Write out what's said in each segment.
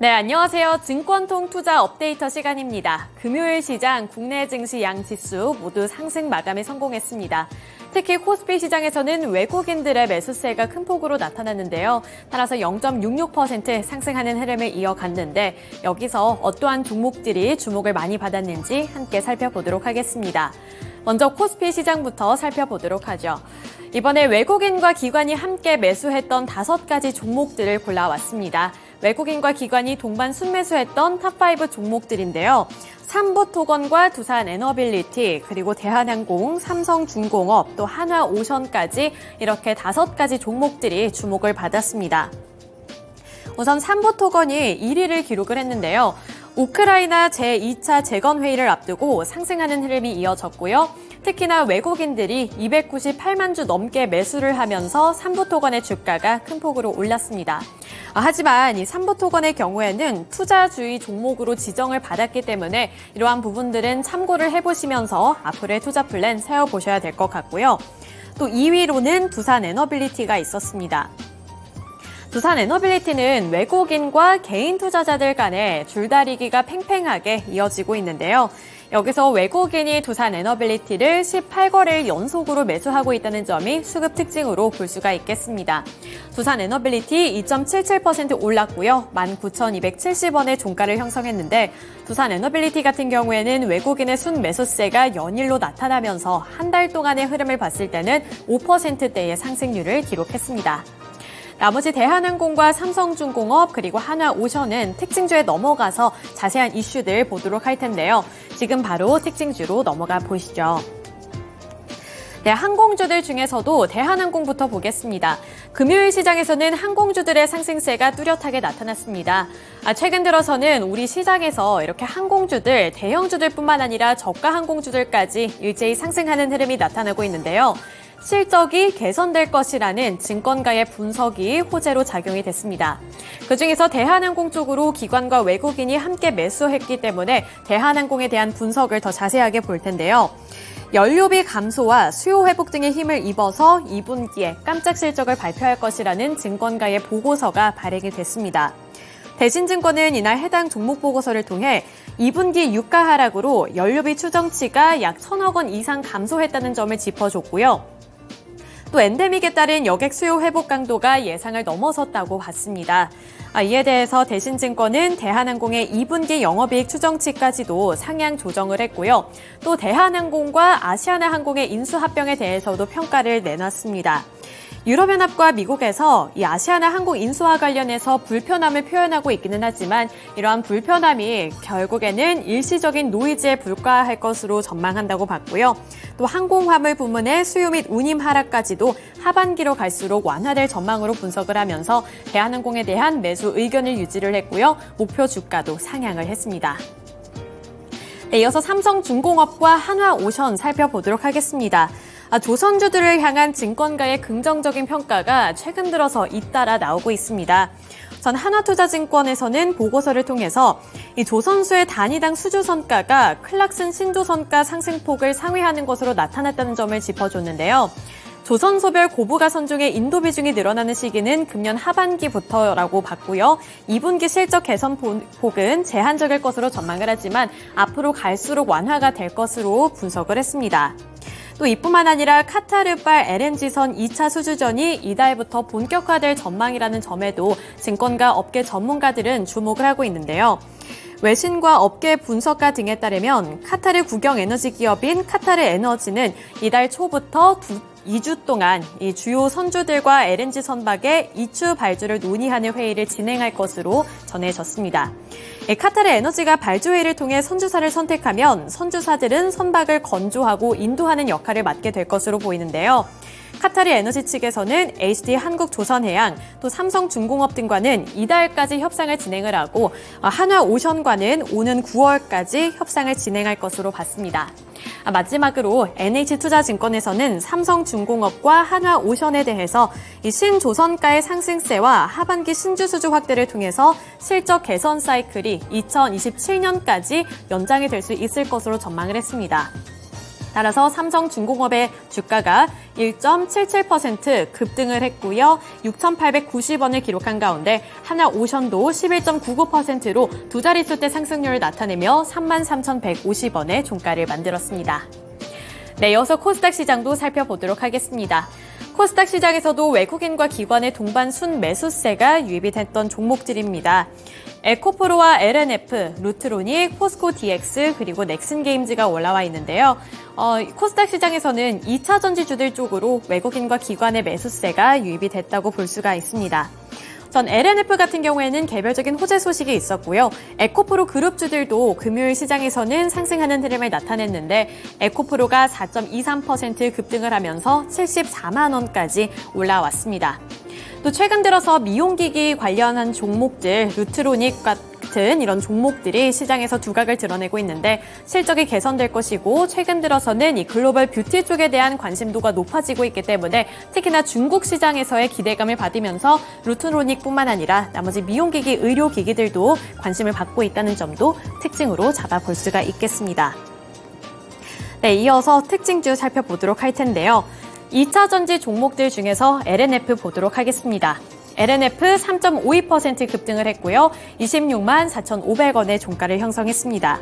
네, 안녕하세요. 증권통 투자 업데이터 시간입니다. 금요일 시장 국내 증시 양지수 모두 상승 마감에 성공했습니다. 특히 코스피 시장에서는 외국인들의 매수세가 큰 폭으로 나타났는데요. 따라서 0.66% 상승하는 흐름을 이어갔는데 여기서 어떠한 종목들이 주목을 많이 받았는지 함께 살펴보도록 하겠습니다. 먼저 코스피 시장부터 살펴보도록 하죠. 이번에 외국인과 기관이 함께 매수했던 5가지 종목들을 골라왔습니다. 외국인과 기관이 동반 순매수했던 탑5 종목들인데요. 삼부토건과 두산에너빌리티, 그리고 대한항공, 삼성중공업, 또 한화오션까지 이렇게 5가지 종목들이 주목을 받았습니다. 우선 삼부토건이 1위를 기록을 했는데요. 우크라이나 제2차 재건회의를 앞두고 상승하는 흐름이 이어졌고요. 특히나 외국인들이 298만 주 넘게 매수를 하면서 삼부토건의 주가가 큰 폭으로 올랐습니다. 하지만 이 삼부토건의 경우에는 투자주의 종목으로 지정을 받았기 때문에 이러한 부분들은 참고를 해보시면서 앞으로의 투자 플랜 세워보셔야 될 것 같고요. 또 2위로는 두산에너빌리티가 있었습니다. 두산에너빌리티는 외국인과 개인 투자자들 간의 줄다리기가 팽팽하게 이어지고 있는데요. 여기서 외국인이 두산에너빌리티를 18거래일 연속으로 매수하고 있다는 점이 수급 특징으로 볼 수가 있겠습니다. 두산에너빌리티 2.77% 올랐고요. 19,270원의 종가를 형성했는데 두산에너빌리티 같은 경우에는 외국인의 순매수세가 연일로 나타나면서 한 달 동안의 흐름을 봤을 때는 5%대의 상승률을 기록했습니다. 나머지 대한항공과 삼성중공업 그리고 한화오션은 특징주에 넘어가서 자세한 이슈들 보도록 할 텐데요. 지금 바로 특징주로 넘어가 보시죠. 네, 항공주들 중에서도 대한항공부터 보겠습니다. 금요일 시장에서는 항공주들의 상승세가 뚜렷하게 나타났습니다. 최근 들어서는 우리 시장에서 이렇게 항공주들, 대형주들뿐만 아니라 저가 항공주들까지 일제히 상승하는 흐름이 나타나고 있는데요. 실적이 개선될 것이라는 증권가의 분석이 호재로 작용이 됐습니다. 그중에서 대한항공 쪽으로 기관과 외국인이 함께 매수했기 때문에 대한항공에 대한 분석을 더 자세하게 볼 텐데요. 연료비 감소와 수요 회복 등의 힘을 입어서 2분기에 깜짝 실적을 발표할 것이라는 증권가의 보고서가 발행이 됐습니다. 대신증권은 이날 해당 종목 보고서를 통해 2분기 유가 하락으로 연료비 추정치가 약 1,000억 원 이상 감소했다는 점을 짚어줬고요. 또 엔데믹에 따른 여객 수요 회복 강도가 예상을 넘어섰다고 봤습니다. 이에 대해서 대신증권은 대한항공의 2분기 영업이익 추정치까지도 상향 조정을 했고요. 또 대한항공과 아시아나항공의 인수합병에 대해서도 평가를 내놨습니다. 유럽연합과 미국에서 이 아시아나항공 인수와 관련해서 불편함을 표현하고 있기는 하지만 이러한 불편함이 결국에는 일시적인 노이즈에 불과할 것으로 전망한다고 봤고요. 또 항공화물 부문의 수요 및 운임 하락까지도 하반기로 갈수록 완화될 전망으로 분석을 하면서 대한항공에 대한 매수 의견을 유지를 했고요. 목표 주가도 상향을 했습니다. 네, 이어서 삼성중공업과 한화오션 살펴보도록 하겠습니다. 조선주들을 향한 증권가의 긍정적인 평가가 최근 들어서 잇따라 나오고 있습니다. 전 하나투자증권에서는 보고서를 통해서 이 조선수의 단위당 수주선가가 클락슨 신조선가 상승폭을 상회하는 것으로 나타났다는 점을 짚어줬는데요. 조선소별 고부가 선종의 인도 비중이 늘어나는 시기는 금년 하반기부터라고 봤고요. 2분기 실적 개선 폭은 제한적일 것으로 전망을 하지만 앞으로 갈수록 완화가 될 것으로 분석을 했습니다. 또 이뿐만 아니라 카타르발 LNG선 2차 수주전이 이달부터 본격화될 전망이라는 점에도 증권가 업계 전문가들은 주목을 하고 있는데요. 외신과 업계 분석가 등에 따르면 카타르 국영 에너지 기업인 카타르 에너지는 이달 초부터 2주 동안 이 주요 선주들과 LNG 선박의 이추 발주를 논의하는 회의를 진행할 것으로 전해졌습니다. 카타르 에너지가 발주 회의를 통해 선주사를 선택하면 선주사들은 선박을 건조하고 인도하는 역할을 맡게 될 것으로 보이는데요. 카타르 에너지 측에서는 HD 한국조선해양, 또 삼성중공업 등과는 이달까지 협상을 진행을 하고 한화오션과는 오는 9월까지 협상을 진행할 것으로 봤습니다. 마지막으로 NH투자증권에서는 삼성중공업과 한화오션에 대해서 이 신조선가의 상승세와 하반기 신주수주 확대를 통해서 실적 개선 사이클이 2027년까지 연장이 될 수 있을 것으로 전망을 했습니다. 따라서 삼성중공업의 주가가 1.77% 급등을 했고요. 6,890원을 기록한 가운데 하나오션도 11.99%로 두 자릿수대 상승률을 나타내며 33,150원의 종가를 만들었습니다. 네, 이어서 코스닥 시장도 살펴보도록 하겠습니다. 코스닥 시장에서도 외국인과 기관의 동반 순매수세가 유입이 됐던 종목들입니다. 에코프로와 LNF, 루트로닉, 포스코 DX, 그리고 넥슨게임즈가 올라와 있는데요. 코스닥 시장에서는 2차 전지주들 쪽으로 외국인과 기관의 매수세가 유입이 됐다고 볼 수가 있습니다. 전 LNF 같은 경우에는 개별적인 호재 소식이 있었고요. 에코프로 그룹주들도 금요일 시장에서는 상승하는 흐름을 나타냈는데 에코프로가 4.23% 급등을 하면서 74만 원까지 올라왔습니다. 또 최근 들어서 미용기기 관련한 종목들, 루트로닉 같은 이런 종목들이 시장에서 두각을 드러내고 있는데 실적이 개선될 것이고 최근 들어서는 이 글로벌 뷰티 쪽에 대한 관심도가 높아지고 있기 때문에 특히나 중국 시장에서의 기대감을 받으면서 루트로닉뿐만 아니라 나머지 미용기기, 의료기기들도 관심을 받고 있다는 점도 특징으로 잡아볼 수가 있겠습니다. 네, 이어서 특징주 살펴보도록 할 텐데요. 2차 전지 종목들 중에서 LNF 보도록 하겠습니다. LNF 3.52% 급등을 했고요. 26만 4,500원의 종가를 형성했습니다.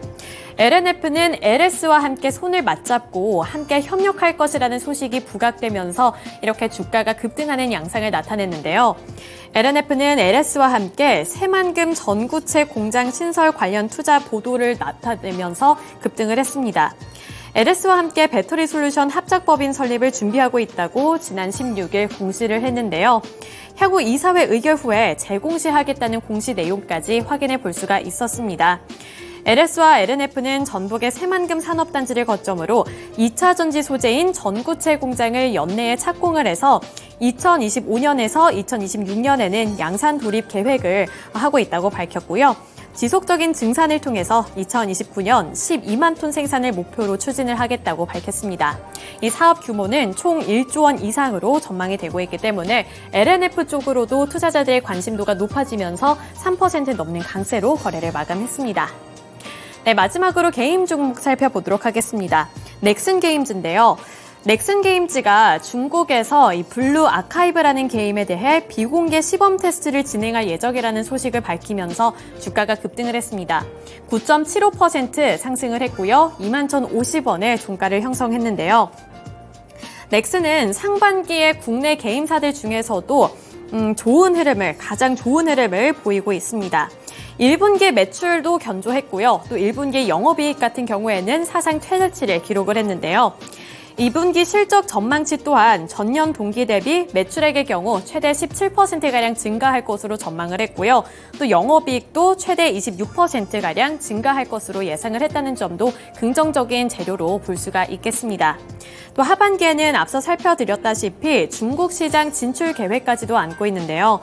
LNF는 LS와 함께 손을 맞잡고 함께 협력할 것이라는 소식이 부각되면서 이렇게 주가가 급등하는 양상을 나타냈는데요. LNF는 LS와 함께 새만금 전구체 공장 신설 관련 투자 보도를 나타내면서 급등을 했습니다. LS와 함께 배터리 솔루션 합작법인 설립을 준비하고 있다고 지난 16일 공시를 했는데요. 향후 이사회 의결 후에 재공시하겠다는 공시 내용까지 확인해 볼 수가 있었습니다. LS와 LNF는 전북의 새만금 산업단지를 거점으로 2차 전지 소재인 전구체 공장을 연내에 착공을 해서 2025년에서 2026년에는 양산 돌입 계획을 하고 있다고 밝혔고요. 지속적인 증산을 통해서 2029년 12만 톤 생산을 목표로 추진을 하겠다고 밝혔습니다. 이 사업 규모는 총 1조 원 이상으로 전망이 되고 있기 때문에 LNF 쪽으로도 투자자들의 관심도가 높아지면서 3% 넘는 강세로 거래를 마감했습니다. 네, 마지막으로 게임 종목 살펴보도록 하겠습니다. 넥슨게임즈인데요. 넥슨게임즈가 중국에서 이 블루 아카이브라는 게임에 대해 비공개 시범 테스트를 진행할 예정이라는 소식을 밝히면서 주가가 급등을 했습니다. 9.75% 상승을 했고요. 21,050원의 종가를 형성했는데요. 넥슨은 상반기에 국내 게임사들 중에서도 가장 좋은 흐름을 보이고 있습니다. 1분기 매출도 견조했고요. 또 1분기 영업이익 같은 경우에는 사상 최대치를 기록을 했는데요. 2분기 실적 전망치 또한 전년 동기 대비 매출액의 경우 최대 17%가량 증가할 것으로 전망을 했고요. 또 영업이익도 최대 26%가량 증가할 것으로 예상을 했다는 점도 긍정적인 재료로 볼 수가 있겠습니다. 또 하반기에는 앞서 살펴드렸다시피 중국 시장 진출 계획까지도 안고 있는데요.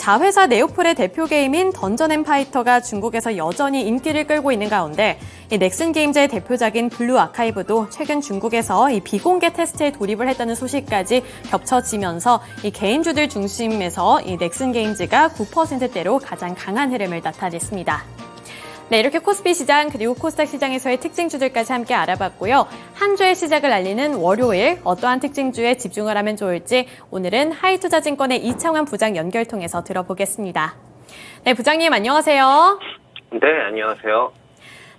자회사 네오플의 대표 게임인 던전 앤 파이터가 중국에서 여전히 인기를 끌고 있는 가운데 이 넥슨게임즈의 대표작인 블루 아카이브도 최근 중국에서 이 비공개 테스트에 돌입을 했다는 소식까지 겹쳐지면서 이 개인주들 중심에서 이 넥슨게임즈가 9%대로 가장 강한 흐름을 나타냈습니다. 네, 이렇게 코스피 시장 그리고 코스닥 시장에서의 특징주들까지 함께 알아봤고요. 한 주의 시작을 알리는 월요일 어떠한 특징주에 집중을 하면 좋을지 오늘은 하이투자증권의 이창환 부장 연결 통해서 들어보겠습니다. 네, 부장님 안녕하세요. 네, 안녕하세요.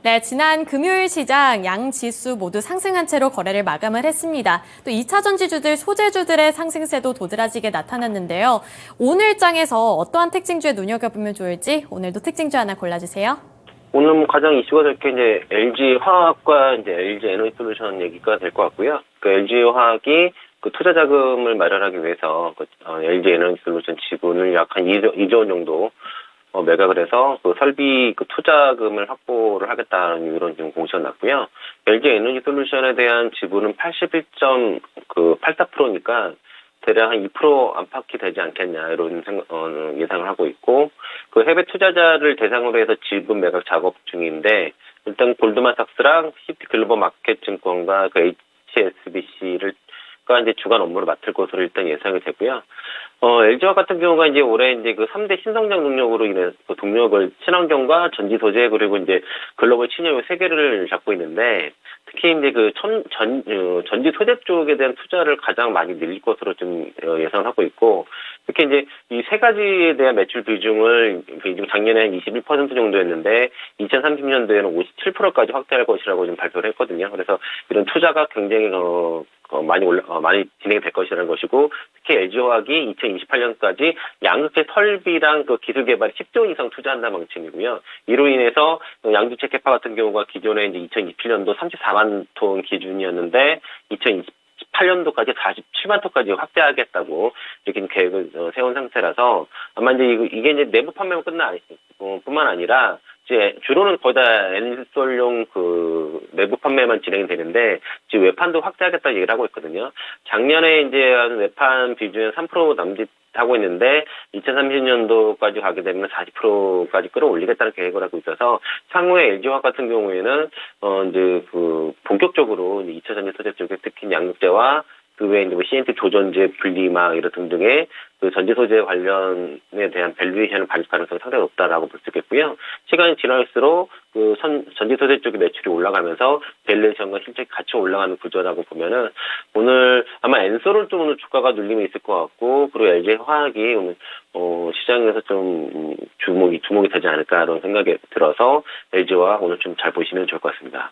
네, 지난 금요일 시장 양 지수 모두 상승한 채로 거래를 마감을 했습니다. 또 2차 전지주들, 소재주들의 상승세도 도드라지게 나타났는데요. 오늘 장에서 어떠한 특징주에 눈여겨보면 좋을지 오늘도 특징주 하나 골라주세요. 오늘 가장 이슈가 될 게 이제 LG 화학과 이제 LG 에너지 솔루션 얘기가 될 것 같고요. 그 LG 화학이 그 투자 자금을 마련하기 위해서 LG 에너지 솔루션 지분을 약 한 2조 원 정도 매각을 해서 그 설비 그 투자금을 확보를 하겠다는 이런 지금 공시가 났고요. LG 에너지 솔루션에 대한 지분은 81.84%니까 대략 한 2% 안팎이 되지 않겠냐 이런 예상을 하고 있고 그 해외 투자자를 대상으로 해서 지분 매각 작업 중인데 일단 골드만삭스랑 CP 글로벌 마켓 증권과 그 HSBC가 이제 주간 업무를 맡을 것으로 일단 예상이 되고요. LG화학 같은 경우가 이제 올해 이제 그 3대 신성장 동력으로 인해서 그 동력을 친환경과 전지 소재 그리고 이제 글로벌 친환경 세 개를 잡고 있는데 특히 이제 그 전지 소재 쪽에 대한 투자를 가장 많이 늘릴 것으로 좀 예상하고 있고 특히 이제 이 세 가지에 대한 매출 비중을 작년에 21% 정도였는데 2030년도에는 57%까지 확대할 것이라고 좀 발표를 했거든요. 그래서 이런 투자가 굉장히 많이 진행이 될 것이라는 것이고 특히 LG화학이 2028년까지 양극재 설비랑 그 기술 개발에 10조 원 이상 투자한다는 방침이고요. 이로 인해서 양극재 캐파 같은 경우가 기존에 이제 2027년도 34만 톤 기준이었는데 2028년도까지 47만 톤까지 확대하겠다고 이렇게 계획을 세운 상태라서 아마 이제 이게 이제 내부 판매만 뿐만 아니라 이제 주로는 거의 다 엔솔용 그 내부 판매만 진행이 되는데 지금 외판도 확대하겠다 얘기를 하고 있거든요. 작년에 이제 외판 비중이 3% 남짓하고 있는데 2030년도까지 가게 되면 40%까지 끌어올리겠다는 계획을 하고 있어서 향후에 LG화학 같은 경우에는 이제 그 본격적으로 2차 전지 소재 쪽에 특히 양극재와 그 외에 이제 CNT 조전제, 분리막 이런 등등의 그 전지 소재 관련에 대한 밸류에이션을 받을 가능성이 상당히 높다라고 볼 수 있겠고요. 시간이 지날수록 그 전지 소재 쪽의 매출이 올라가면서 밸류에이션과 실적이 같이 올라가는 구조라고 보면은 오늘 아마 엔솔은 좀 오늘 주가가 눌림이 있을 것 같고 그리고 LG화학이 오늘 시장에서 좀 주목이 되지 않을까라는 생각이 들어서 LG화학 오늘 좀 잘 보시면 좋을 것 같습니다.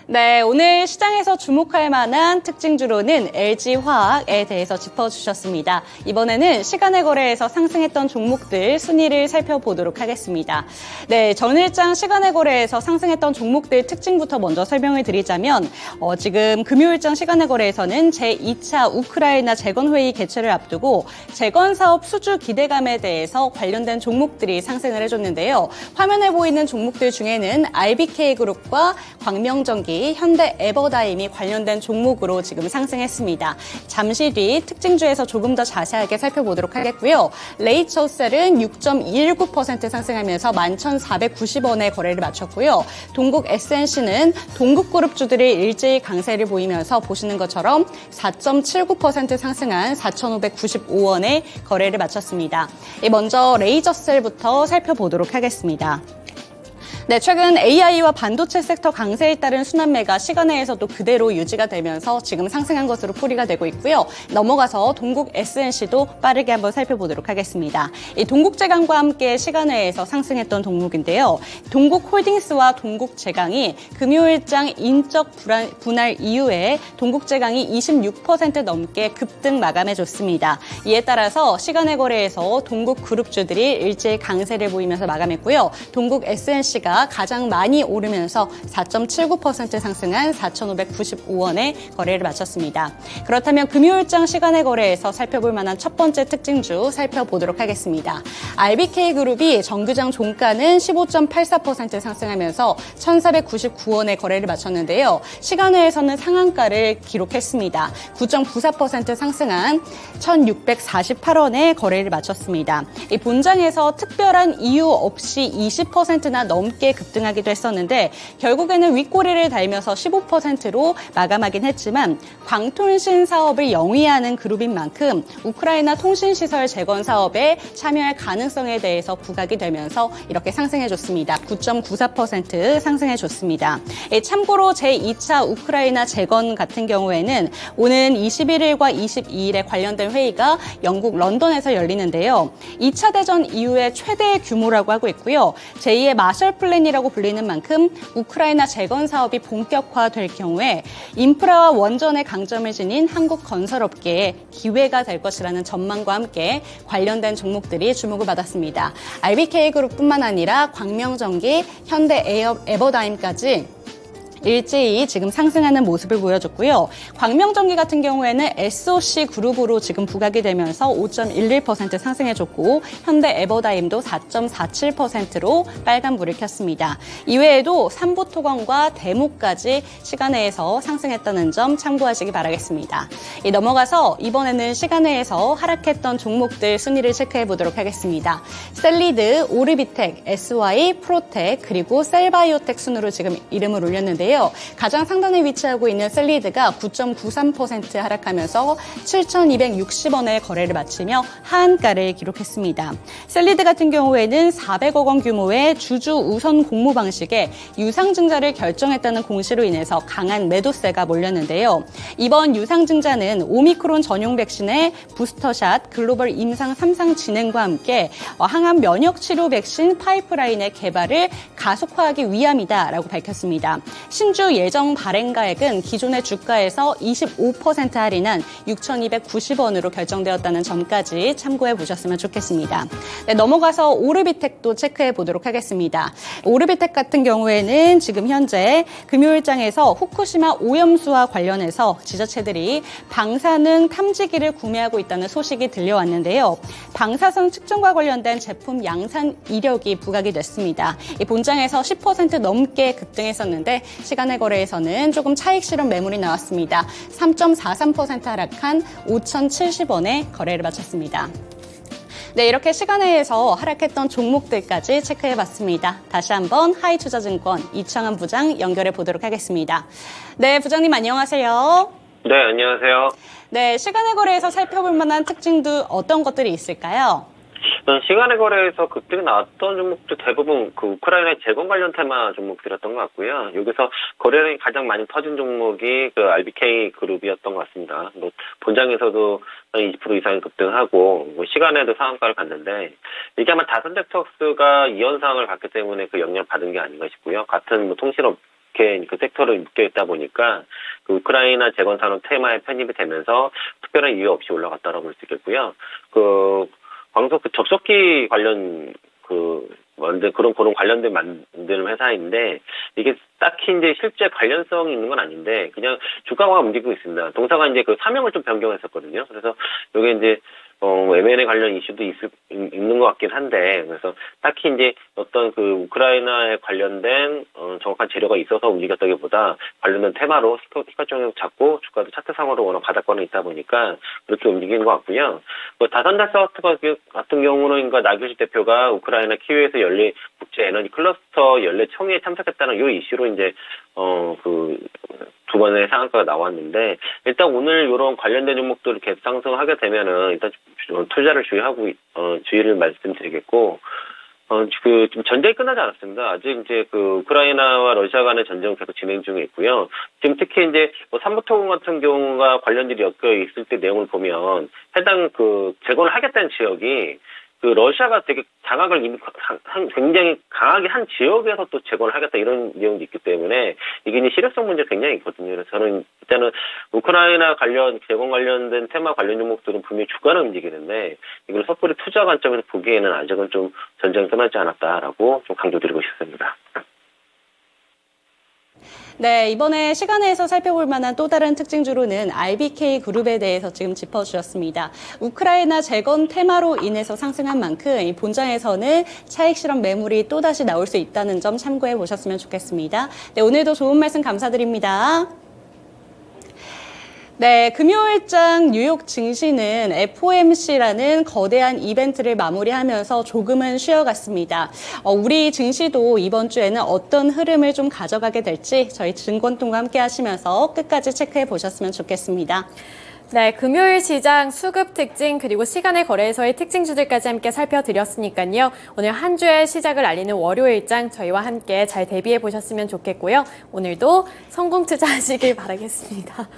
네, 오늘 시장에서 주목할 만한 특징주로는 LG화학에 대해서 짚어주셨습니다. 이번에는 시간의 거래에서 상승했던 종목들 순위를 살펴보도록 하겠습니다. 네, 전일장 시간의 거래에서 상승했던 종목들 특징부터 먼저 설명을 드리자면 지금 금요일장 시간의 거래에서는 제2차 우크라이나 재건회의 개최를 앞두고 재건사업 수주 기대감에 대해서 관련된 종목들이 상승을 해줬는데요. 화면에 보이는 종목들 중에는 RBK그룹과 광명전기 현대 에버다임이 관련된 종목으로 지금 상승했습니다. 잠시 뒤 특징주에서 조금 더 자세하게 살펴보도록 하겠고요. 레이처셀은 6.219% 상승하면서 11,490원에 거래를 마쳤고요. 동국 SNC는 동국그룹주들이 일제히 강세를 보이면서 보시는 것처럼 4.79% 상승한 4,595원에 거래를 마쳤습니다. 먼저 레이저셀부터 살펴보도록 하겠습니다. 네, 최근 AI와 반도체 섹터 강세에 따른 순환매가 시간외에서도 그대로 유지가 되면서 지금 상승한 것으로 풀이가 되고 있고요. 넘어가서 동국 SNC도 빠르게 한번 살펴보도록 하겠습니다. 이 동국제강과 함께 시간외에서 상승했던 종목인데요. 동국홀딩스와 동국제강이 금요일장 인적 분할 이후에 동국제강이 26% 넘게 급등 마감해줬습니다. 이에 따라서 시간외 거래에서 동국그룹주들이 일제히 강세를 보이면서 마감했고요. 동국 SNC가 가장 많이 오르면서 4.79% 상승한 4,595원에 거래를 마쳤습니다. 그렇다면 금요일장 시간의 거래에서 살펴볼 만한 첫 번째 특징주 살펴보도록 하겠습니다. RBK그룹이 정규장 종가는 15.84% 상승하면서 1,499원에 거래를 마쳤는데요. 시간외에서는 상한가를 기록했습니다. 9.94% 상승한 1,648원에 거래를 마쳤습니다. 이 본장에서 특별한 이유 없이 20%나 넘게 급등하기도 했었는데 결국에는 윗꼬리를 달면서 15%로 마감하긴 했지만 광통신 사업을 영위하는 그룹인 만큼 우크라이나 통신시설 재건 사업에 참여할 가능성에 대해서 부각이 되면서 이렇게 상승해줬습니다. 9.94% 상승해줬습니다. 참고로 제2차 우크라이나 재건 같은 경우에는 오는 21일과 22일에 관련된 회의가 영국 런던에서 열리는데요. 2차 대전 이후에 최대의 규모라고 하고 있고요. 제2의 마셜 플랜이라고 불리는 만큼 우크라이나 재건 사업이 본격화될 경우에 인프라와 원전의 강점을 지닌 한국 건설업계에 기회가 될 것이라는 전망과 함께 관련된 종목들이 주목을 받았습니다. RBK그룹뿐만 아니라 광명전기, 현대 에버다임까지 일제히 지금 상승하는 모습을 보여줬고요. 광명전기 같은 경우에는 SOC 그룹으로 지금 부각이 되면서 5.11% 상승해줬고 현대 에버다임도 4.47%로 빨간불을 켰습니다. 이외에도 삼부토건과 대모까지 시간외에서 상승했다는 점 참고하시기 바라겠습니다. 넘어가서 이번에는 시간외에서 하락했던 종목들 순위를 체크해 보도록 하겠습니다. 셀리드, 오르비텍, SY, 프로텍 그리고 셀바이오텍 순으로 지금 이름을 올렸는데요. 있는데요. 가장 상단에 위치하고 있는 셀리드가 9.93% 하락하면서 7,260원에 거래를 마치며 하한가를 기록했습니다. 셀리드 같은 경우에는 400억 원 규모의 주주 우선 공모 방식에 유상증자를 결정했다는 공시로 인해서 강한 매도세가 몰렸는데요. 이번 유상증자는 오미크론 전용 백신의 부스터샷 글로벌 임상 3상 진행과 함께 항암 면역 치료 백신 파이프라인의 개발을 가속화하기 위함이다라고 밝혔습니다. 신주 예정 발행가액은 기존의 주가에서 25% 할인한 6,290원으로 결정되었다는 점까지 참고해 보셨으면 좋겠습니다. 네, 넘어가서 오르비텍도 체크해 보도록 하겠습니다. 오르비텍 같은 경우에는 지금 현재 금요일장에서 후쿠시마 오염수와 관련해서 지자체들이 방사능 탐지기를 구매하고 있다는 소식이 들려왔는데요. 방사선 측정과 관련된 제품 양산 이력이 부각이 됐습니다. 이 본장에서 10% 넘게 급등했었는데 시간의 거래에서는 조금 차익 실현 매물이 나왔습니다. 3.43% 하락한 5,070원에 거래를 마쳤습니다. 네, 이렇게 시간외에서 하락했던 종목들까지 체크해봤습니다. 다시 한번 하이투자증권 이창환 부장 연결해 보도록 하겠습니다. 네, 부장님 안녕하세요. 네, 안녕하세요. 네, 시간외 거래에서 살펴볼 만한 특징도 어떤 것들이 있을까요? 시간의 거래에서 급등이 나왔던 종목들 대부분 그 우크라이나 재건 관련 테마 종목들이었던 것 같고요. 여기서 거래량이 가장 많이 터진 종목이 그 RBK 그룹이었던 것 같습니다. 뭐 본장에서도 한 20% 이상이 급등하고 뭐 시간에도 상한가를 갔는데 이게 아마 다산텍터스가 이현상을 갔기 때문에 그 영향을 받은 게 아닌가 싶고요. 같은 뭐 통신업 그 섹터로 묶여 있다 보니까 그 우크라이나 재건 산업 테마에 편입이 되면서 특별한 이유 없이 올라갔다라고 볼 수 있겠고요. 그 광석 그 접속기 관련 그런 관련된 만드는 회사인데 이게 딱히 이제 실제 관련성이 있는 건 아닌데 그냥 주가가 움직이고 있습니다. 동사가 이제 그 사명을 좀 변경했었거든요. 그래서 이게 이제 M&A 관련 이슈도 있는 것 같긴 한데, 그래서 딱히 이제 어떤 그 우크라이나에 관련된, 정확한 재료가 있어서 움직였다기보다 관련된 테마로 희가총액 잡고 주가도 차트상으로 워낙 바닥권에 있다 보니까 그렇게 움직이는 것 같고요. 다산다스와트 같은 경우는 나규시 대표가 우크라이나 키이우에서 열린 국제 에너지 클러스터 연례 총회에 참석했다는 이 이슈로 이제, 두 번의 상한가가 나왔는데, 일단 오늘 이런 관련된 종목들을 계속 상승하게 되면은, 일단 투자를 주의를 말씀드리겠고, 좀 전쟁이 끝나지 않았습니다. 아직 이제 우크라이나와 러시아 간의 전쟁은 계속 진행 중에 있고요. 지금 특히 이제 삼부토금 같은 경우가 관련들이 엮여 있을 때 내용을 보면, 해당 재건을 하겠다는 지역이 러시아가 되게 장악을 굉장히 강하게 한 지역에서 또 재건을 하겠다 이런 내용도 있기 때문에 이게 이제 실효성 문제가 굉장히 있거든요. 그래서 저는 일단은 우크라이나 재건 관련된 테마 관련 종목들은 분명히 주가는 움직이는데 이걸 섣불리 투자 관점에서 보기에는 아직은 좀 전쟁이 끝나지 않았다라고 좀 강조드리고 싶습니다. 네, 이번에 시간에서 살펴볼 만한 또 다른 특징주로는 RBK 그룹에 대해서 지금 짚어주셨습니다. 우크라이나 재건 테마로 인해서 상승한 만큼 이 본장에서는 차익 실현 매물이 또다시 나올 수 있다는 점 참고해 보셨으면 좋겠습니다. 네, 오늘도 좋은 말씀 감사드립니다. 네, 금요일장 뉴욕 증시는 FOMC라는 거대한 이벤트를 마무리하면서 조금은 쉬어갔습니다. 우리 증시도 이번 주에는 어떤 흐름을 좀 가져가게 될지 저희 증권통과 함께 하시면서 끝까지 체크해 보셨으면 좋겠습니다. 네, 금요일 시장 수급 특징 그리고 시간의 거래에서의 특징주들까지 함께 살펴드렸으니까요. 오늘 한 주의 시작을 알리는 월요일장 저희와 함께 잘 대비해 보셨으면 좋겠고요. 오늘도 성공 투자하시길 바라겠습니다.